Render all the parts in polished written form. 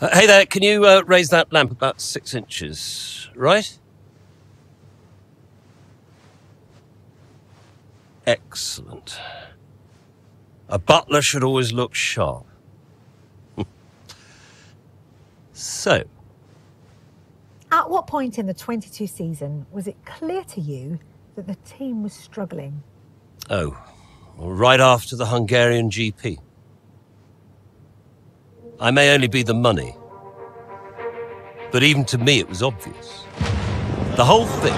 Hey there, can you raise that lamp about 6 inches, right? Excellent. A butler should always look sharp. So. At what point in the 22 season was it clear to you that the team was struggling? Oh, well, right after the Hungarian GP. I may only be the money, but even to me it was obvious. The whole thing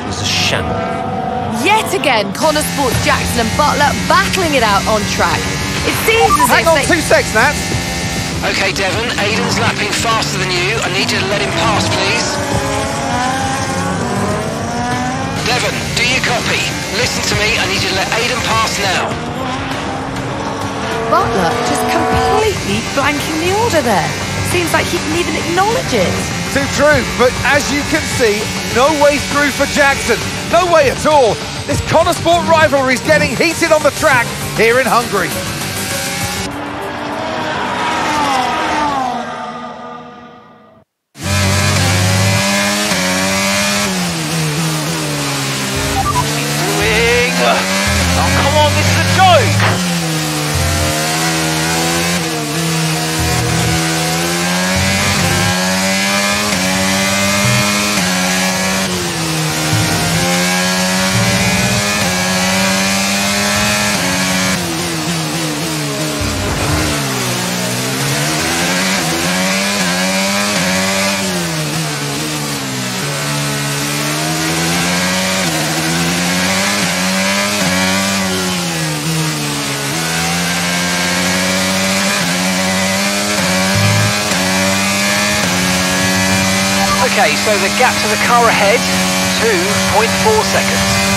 was a shambles. Yet again, Connor Sports Jackson and Butler battling it out on track. It seems as Hang if on 2 seconds, Nat. OK, Devon, Aidan's lapping faster than you. I need you to let him pass, please. Devon, do you copy? Listen to me, I need you to let Aidan pass now. Butler just completely blanking the order there. Seems like he didn't even acknowledge it. Too true, but as you can see, no way through for Jackson. No way at all. This Connor Sport rivalry is getting heated on the track here in Hungary. Oh, come on, this is a joke! Okay, so the gap to the car ahead, 2.4 seconds.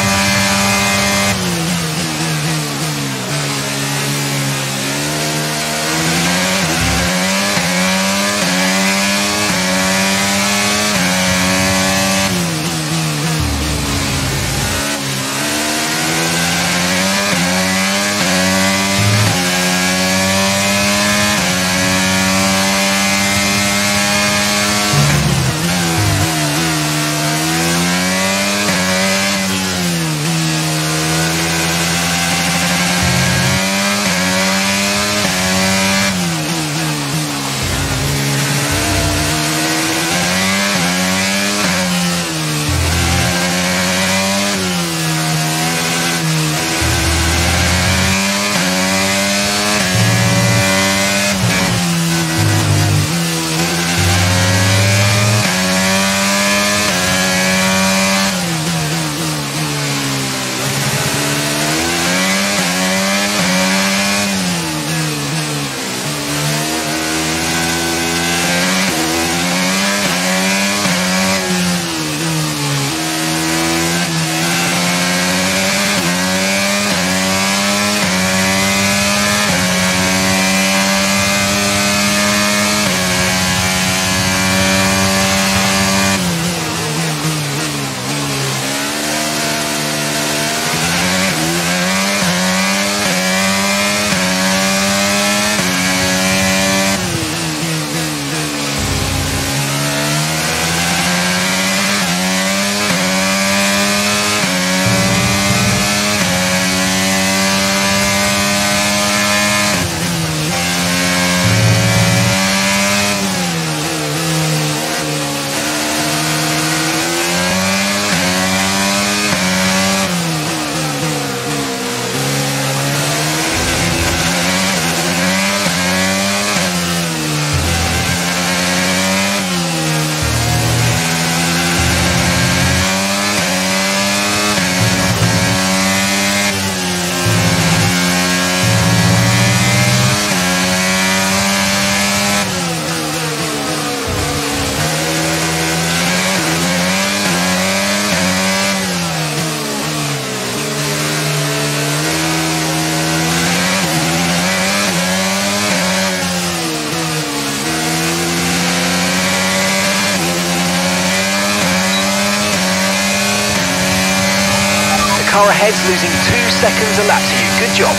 car ahead's losing 2 seconds a lap to you. Good job.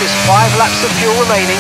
just 5 laps of fuel remaining.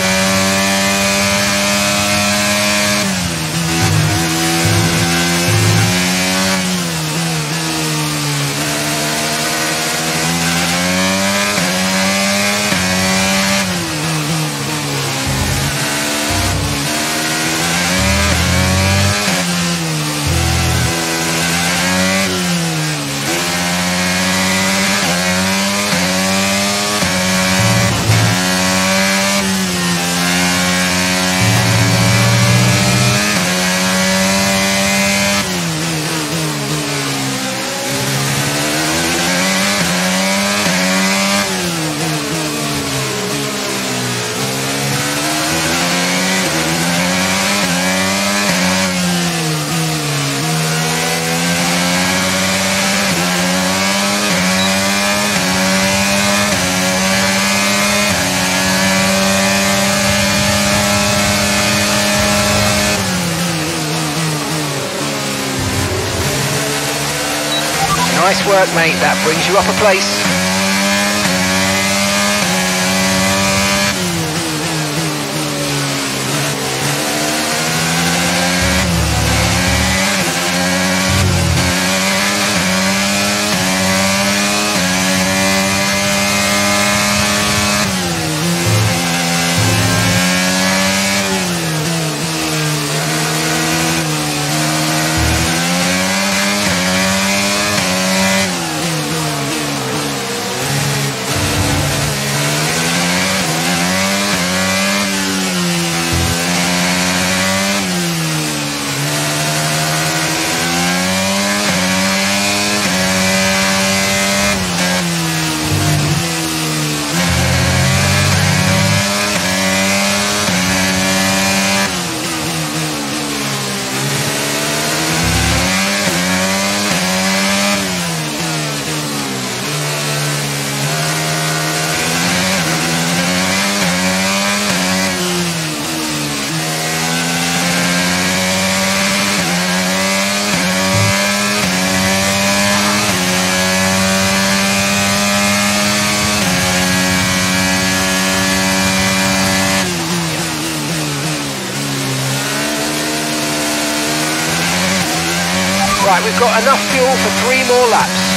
Nice work, mate. That brings you up a place. Right, we've got enough fuel for 3 more laps.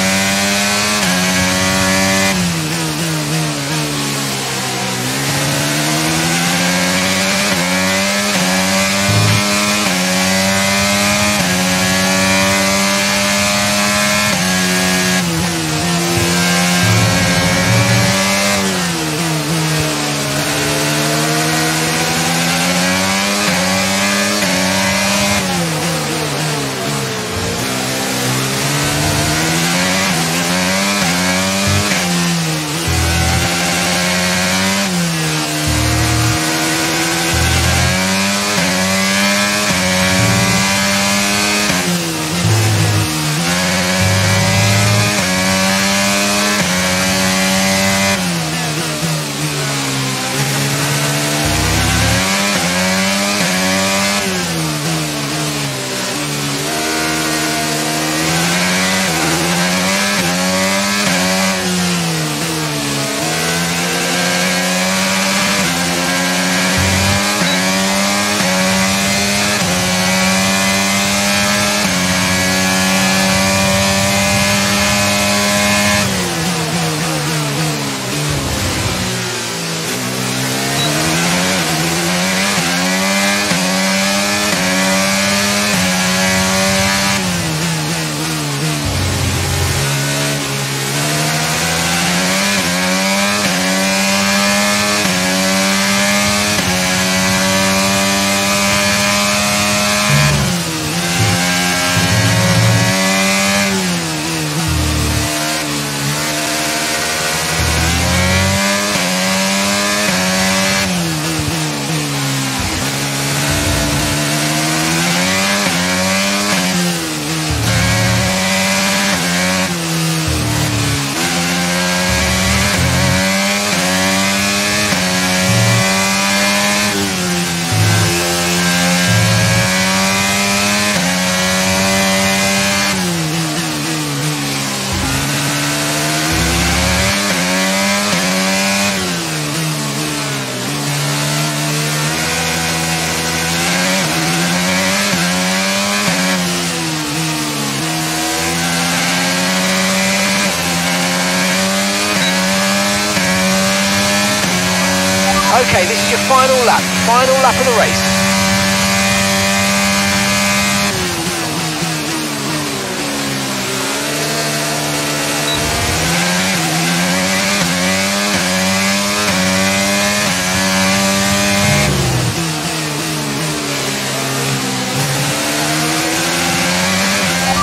Okay, this is your final lap of the race.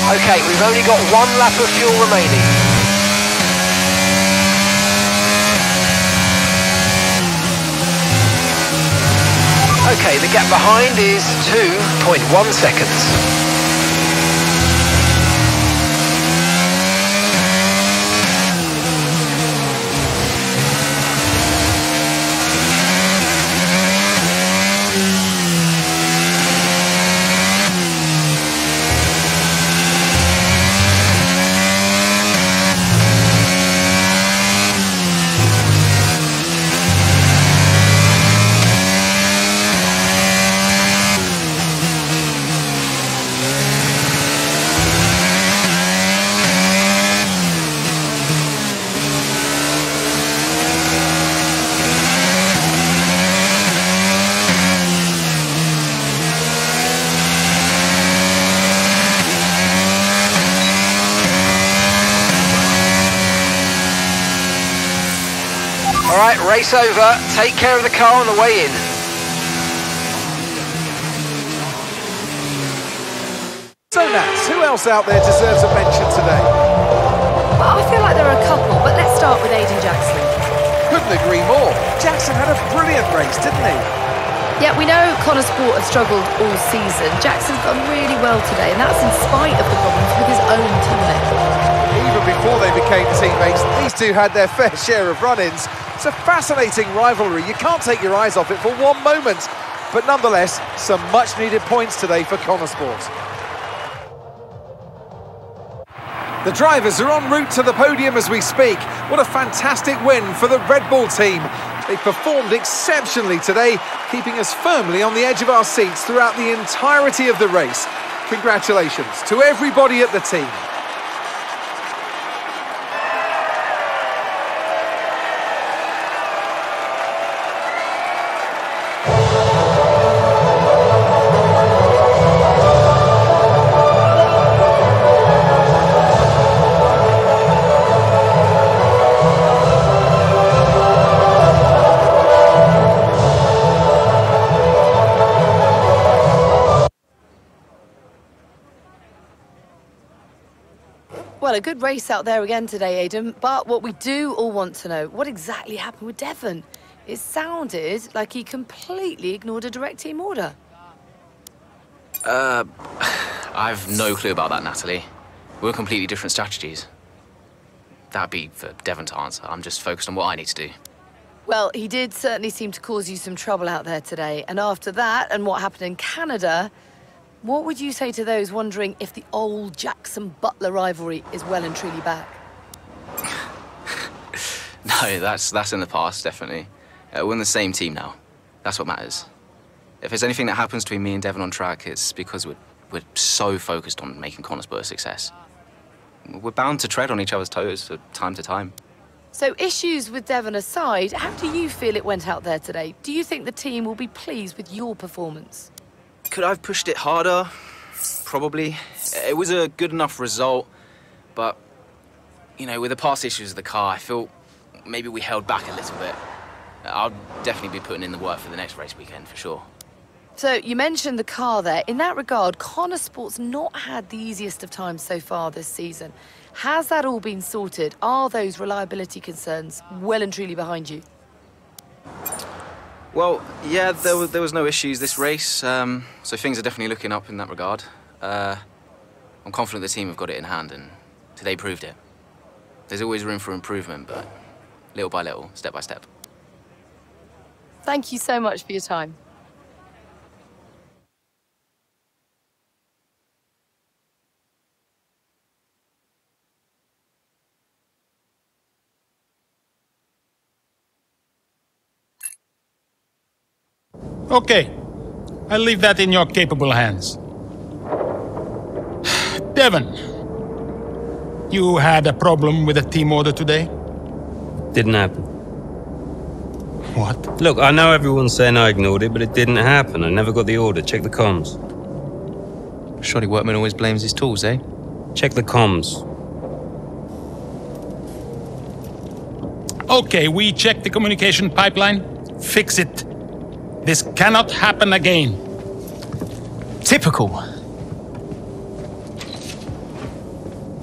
Okay, we've only got 1 lap of fuel remaining. Okay, the gap behind is 2.1 seconds. Alright, race over. Take care of the car on the way in. So Nats, who else out there deserves a mention today? Well, I feel like there are a couple, but let's start with Aiden Jackson. Couldn't agree more. Jackson had a brilliant race, didn't he? Yeah, we know Connor Sport have struggled all season. Jackson's done really well today, and that's in spite of the problems with his own teammate. Even before they became teammates, these two had their fair share of run-ins. It's a fascinating rivalry. You can't take your eyes off it for one moment. But nonetheless, some much-needed points today for Connor Sport. The drivers are en route to the podium as we speak. What a fantastic win for the Red Bull team. They performed exceptionally today, keeping us firmly on the edge of our seats throughout the entirety of the race. Congratulations to everybody at the team. Well, a good race out there again today, Aidan, but what we do all want to know, what exactly happened with Devon? It sounded like he completely ignored a direct team order. I've no clue about that, Natalie. We're completely different strategies. That'd be for Devon to answer. I'm just focused on what I need to do. Well, he did certainly seem to cause you some trouble out there today, and after that and what happened in Canada, what would you say to those wondering if the old Jackson-Butler rivalry is well and truly back? No, that's in the past, definitely. We're in the same team now. That's what matters. If there's anything that happens between me and Devon on track, it's because we're so focused on making Connor Sport a success. We're bound to tread on each other's toes from time to time. So issues with Devon aside, how do you feel it went out there today? Do you think the team will be pleased with your performance? Could I have pushed it harder? Probably. It was a good enough result, but, you know, with the past issues of the car, I feel maybe we held back a little bit. I'll definitely be putting in the work for the next race weekend, for sure. So, you mentioned the car there. In that regard, Connor Sport's not had the easiest of times so far this season. Has that all been sorted? Are those reliability concerns well and truly behind you? Well, yeah, there was no issues this race, so things are definitely looking up in that regard. I'm confident the team have got it in hand, and today proved it. There's always room for improvement, but little by little, step by step. Thank you so much for your time. Okay, I'll leave that in your capable hands. Devon, you had a problem with a team order today? Didn't happen. What? Look, I know everyone's saying I ignored it, but it didn't happen. I never got the order. Check the comms. Shoddy workman always blames his tools, eh? Check the comms. Okay, we checked the communication pipeline. Fix it. This cannot happen again. Typical.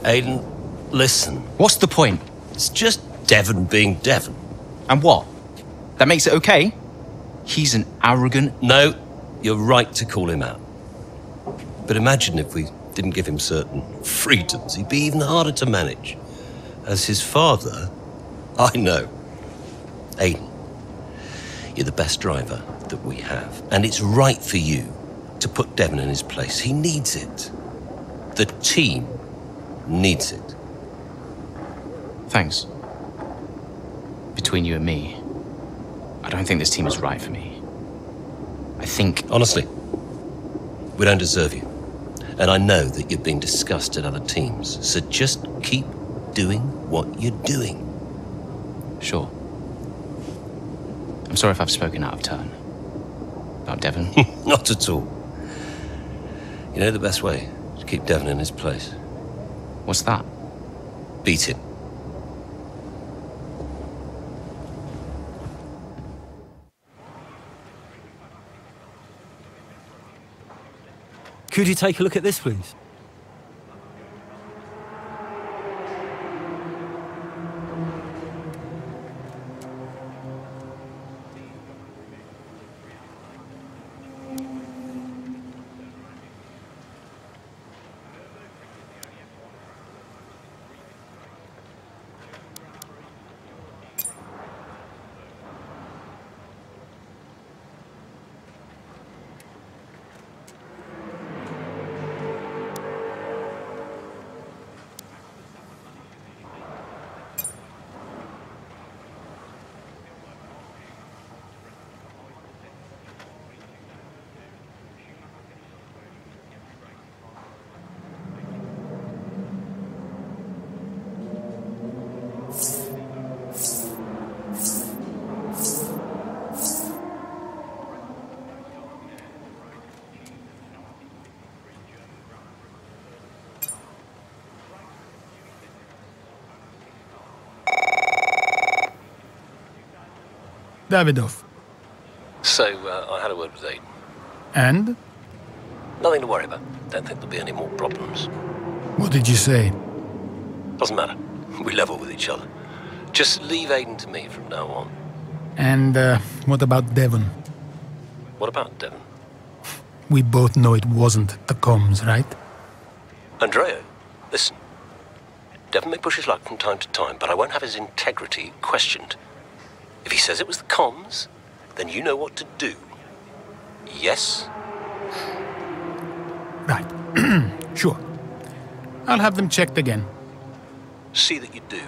Aiden, listen. What's the point? It's just Devon being Devon. And what? That makes it okay? He's an arrogant... No, you're right to call him out. But imagine if we didn't give him certain freedoms. He'd be even harder to manage. As his father, I know. Aiden, you're the best driver that we have. And it's right for you to put Devon in his place. He needs it. The team needs it. Thanks. Between you and me, I don't think this team is right for me. I think... Honestly, we don't deserve you. And I know that you're being discussed at other teams. So just keep doing what you're doing. Sure. I'm sorry if I've spoken out of turn. About Devon. Not at all. You know the best way to keep Devon in his place? What's that? Beat him. Could you take a look at this, please? Davidoff. So, I had a word with Aiden. And? Nothing to worry about. Don't think there'll be any more problems. What did you say? Doesn't matter. We level with each other. Just leave Aiden to me from now on. And, what about Devon? What about Devon? We both know it wasn't the comms, right? Andrea, listen. Devon may push his luck from time to time, but I won't have his integrity questioned. If he says it was the comms, then you know what to do. Yes? Right. Sure. I'll have them checked again. See that you do.